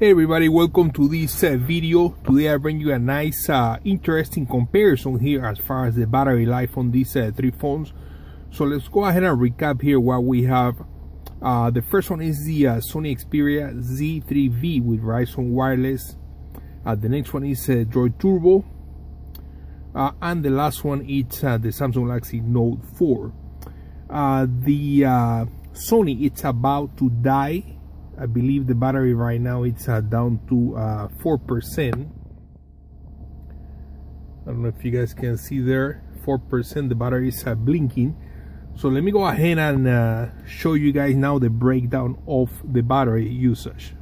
Hey everybody, welcome to this video. Today I bring you a nice interesting comparison here as far as the battery life on these three phones. So let's go ahead and recap here what we have. The first one is the Sony Xperia Z3V with Verizon Wireless. The next one is Droid Turbo. And the last one is the Samsung Galaxy Note 4. The Sony, it's about to die. I believe the battery right now it's down to 4%. I don't know if you guys can see there, 4%. The battery is blinking. So let me go ahead and show you guys now the breakdown of the battery usage.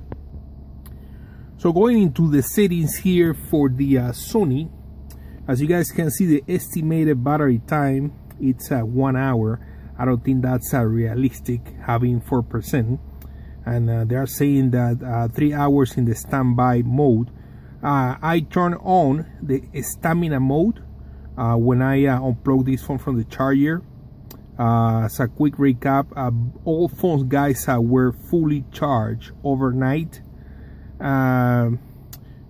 So going into the settings here for the Sony, as you guys can see, the estimated battery time, it's 1 hour. I don't think that's realistic, having 4%. And they are saying that 3 hours in the standby mode. I turn on the stamina mode when I unplug this phone from the charger. As a quick recap, all phones, guys, were fully charged overnight. The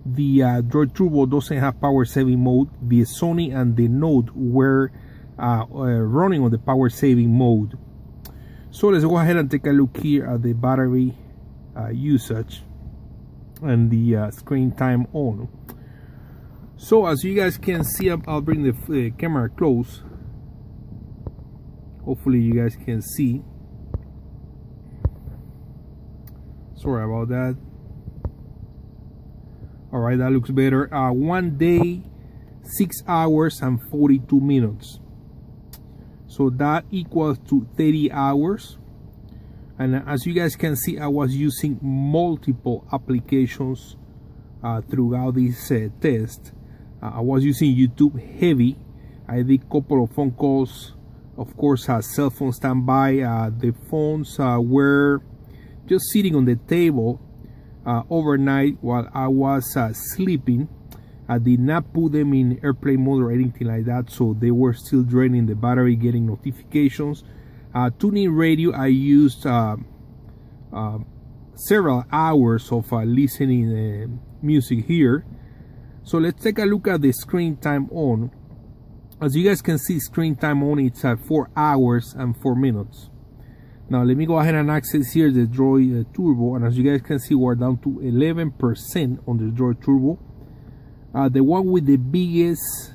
Droid Turbo doesn't have power saving mode. The Sony and the Note were running on the power saving mode. So let's go ahead and take a look here at the battery usage and the screen time on. So as you guys can see, I'll bring the camera close. Hopefully you guys can see. Sorry about that. Alright, that looks better. 1 day, 6 hours and 42 minutes. So that equals to 30 hours. And as you guys can see, I was using multiple applications throughout this test. I was using YouTube heavy. I did a couple of phone calls. Of course, cell phone standby. The phones were just sitting on the table overnight while I was sleeping. I did not put them in airplane mode or anything like that, so they were still draining the battery, getting notifications. Tuning radio, I used several hours of listening music here. So let's take a look at the screen time on. As you guys can see, screen time on, it's at 4 hours and 4 minutes. Now let me go ahead and access here the Droid Turbo, and as you guys can see, we're down to 11% on the Droid Turbo. The one with the biggest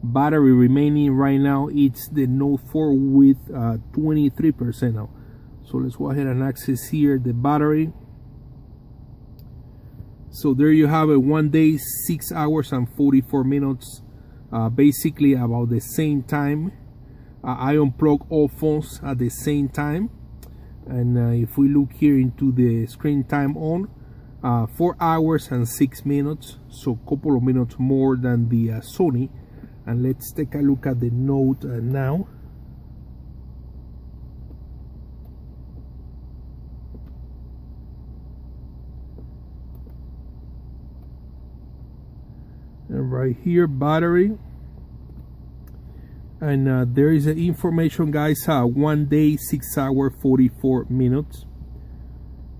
battery remaining right now, it's the Note 4 with 23% now. So let's go ahead and access here the battery. So there you have it, 1 day, 6 hours and 44 minutes. Basically about the same time. I unplug all phones at the same time. And if we look here into the screen time on, 4 hours and 6 minutes, so a couple of minutes more than the Sony. And let's take a look at the Note now. And right here, battery. And there is the information, guys. 1 day, 6 hours, 44 minutes.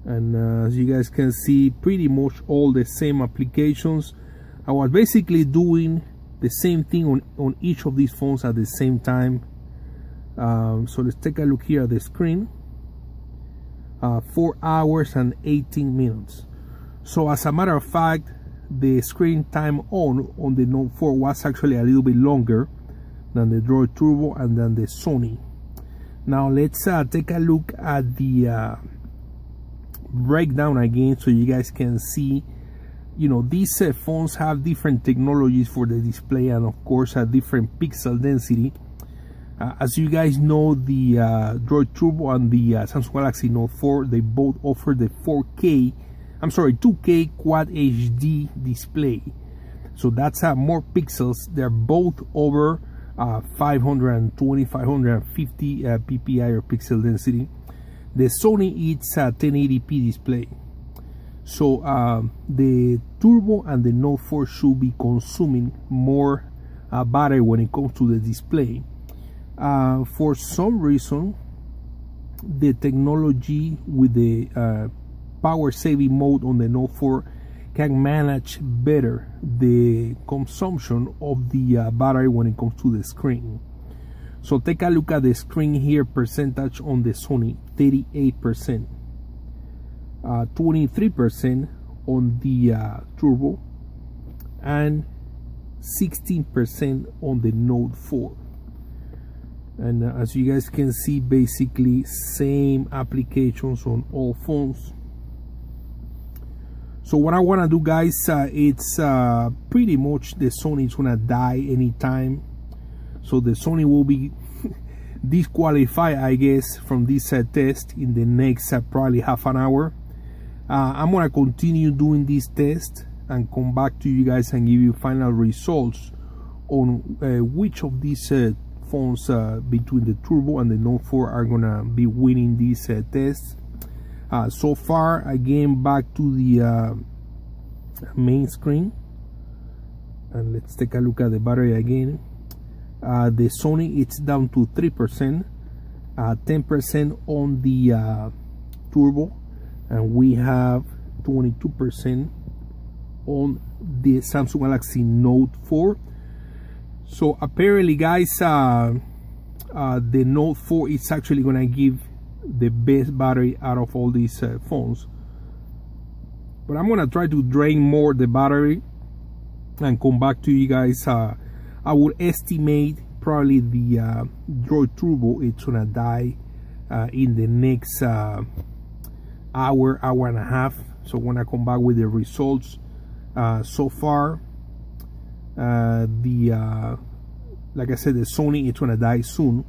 And as you guys can see, pretty much all the same applications. I was basically doing the same thing on each of these phones at the same time. So let's take a look here at the screen. 4 hours and 18 minutes. So as a matter of fact, the screen time on the Note 4 was actually a little bit longer than the Droid Turbo and than the Sony. Now let's take a look at the breakdown again, so you guys can see. You know, these phones have different technologies for the display, and of course a different pixel density. As you guys know, the Droid Turbo and the Samsung Galaxy Note 4, they both offer the 2K Quad HD display. So that's more pixels. They're both over 520, 550 ppi or pixel density. The Sony, it's a 1080p display. So the Turbo and the Note 4 should be consuming more battery when it comes to the display. For some reason, the technology with the power saving mode on the Note 4 can manage better the consumption of the battery when it comes to the screen. So take a look at the screen here percentage on the Sony, 38%, 23% on the Turbo, and 16% on the Note 4. And as you guys can see, basically same applications on all phones. So what I want to do, guys, it's pretty much the Sony is gonna die anytime. So the Sony will be disqualified, I guess, from this test in the next probably half an hour. I'm gonna continue doing this test and come back to you guys and give you final results on which of these phones between the Turbo and the Note 4 are gonna be winning these tests. So far, again, back to the main screen, and let's take a look at the battery again. The Sony, it's down to 3%, 10% on the Turbo, and we have 22% on the Samsung Galaxy Note 4. So apparently, guys, the Note 4 is actually gonna give the best battery out of all these phones. But I'm gonna try to drain more the battery and come back to you guys. I would estimate probably the Droid Turbo, it's gonna die in the next hour and a half. So when I come back with the results, so far like I said, the Sony, it's gonna die soon,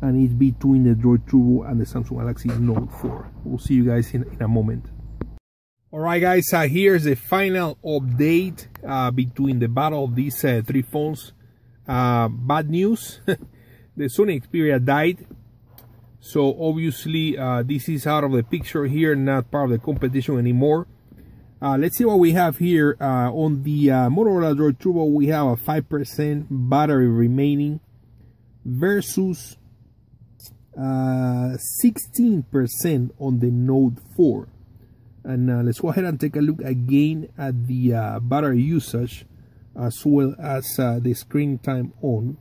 and it's between the Droid Turbo and the Samsung Galaxy Note 4. We'll see you guys in a moment. Alright, guys, here's the final update between the battle of these three phones. Bad news, the Sony Xperia died. So obviously this is out of the picture here, not part of the competition anymore. Let's see what we have here. On the Motorola Droid Turbo, we have a 5% battery remaining versus 16% on the Note 4. And let's go ahead and take a look again at the battery usage as well as the screen time on.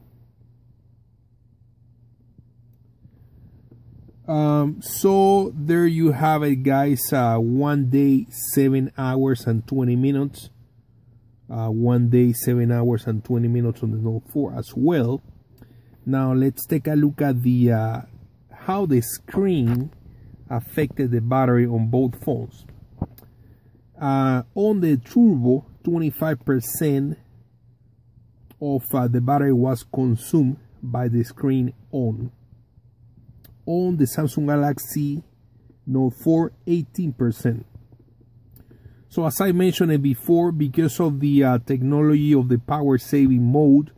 So there you have it, guys. 1 day 7 hours and 20 minutes. 1 day 7 hours and 20 minutes on the Note 4 as well. Now let's take a look at the how the screen affected the battery on both phones. On the Turbo, 25% of the battery was consumed by the screen on. On the Samsung Galaxy Note 4, 18%. So as I mentioned it before, because of the technology of the power saving mode,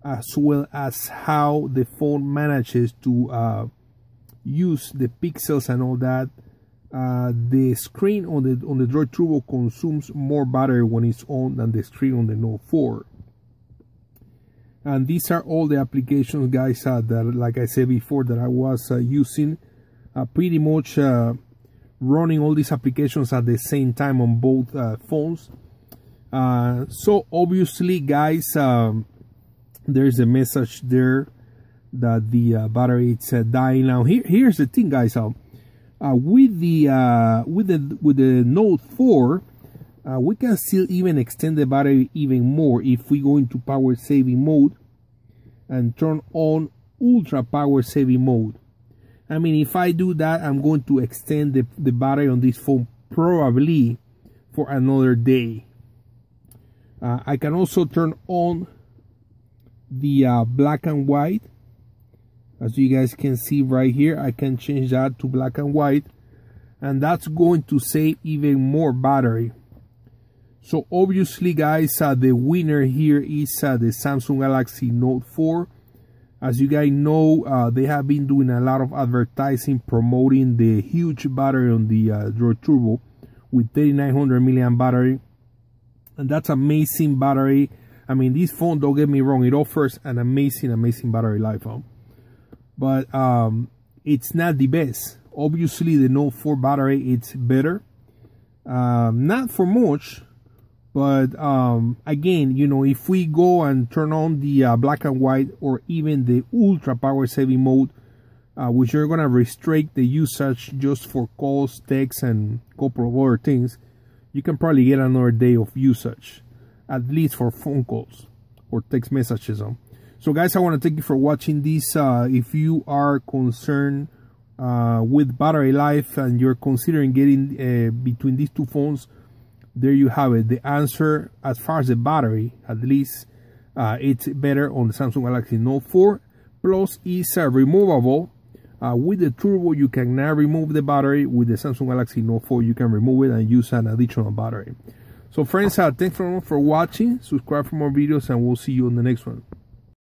as well as how the phone manages to use the pixels and all that, the screen on the Droid Turbo consumes more battery when it's on than the screen on the Note 4. And these are all the applications, guys, that, like I said before, that I was using. Pretty much running all these applications at the same time on both phones. So obviously, guys, there's a message there that the battery is dying. Now here's the thing, guys. With the Note 4, we can still even extend the battery even more if we go into power saving mode and turn on ultra power saving mode. I mean, if I do that, I'm going to extend the battery on this phone probably for another day. I can also turn on the black and white. As you guys can see right here, I can change that to black and white, and that's going to save even more battery. So obviously, guys, the winner here is the Samsung Galaxy Note 4. As you guys know, they have been doing a lot of advertising promoting the huge battery on the Droid Turbo with 3900 milliamp battery, and that's amazing battery. I mean, this phone, don't get me wrong, it offers an amazing battery life, but it's not the best Obviously the Note 4 battery, it's better. Not for much, but again, you know, if we go and turn on the black and white or even the ultra power saving mode, which are gonna restrict the usage just for calls, texts, and a couple of other things, you can probably get another day of usage, at least for phone calls or text messages. So guys, I want to thank you for watching this. If you are concerned with battery life and you're considering getting between these two phones, there you have it. The answer as far as the battery, at least, it's better on the Samsung Galaxy Note 4. Plus, it's removable. With the Turbo, you can now remove the battery. With the Samsung Galaxy Note 4, you can remove it and use an additional battery. So friends, thanks for watching. Subscribe for more videos, and we'll see you on the next one.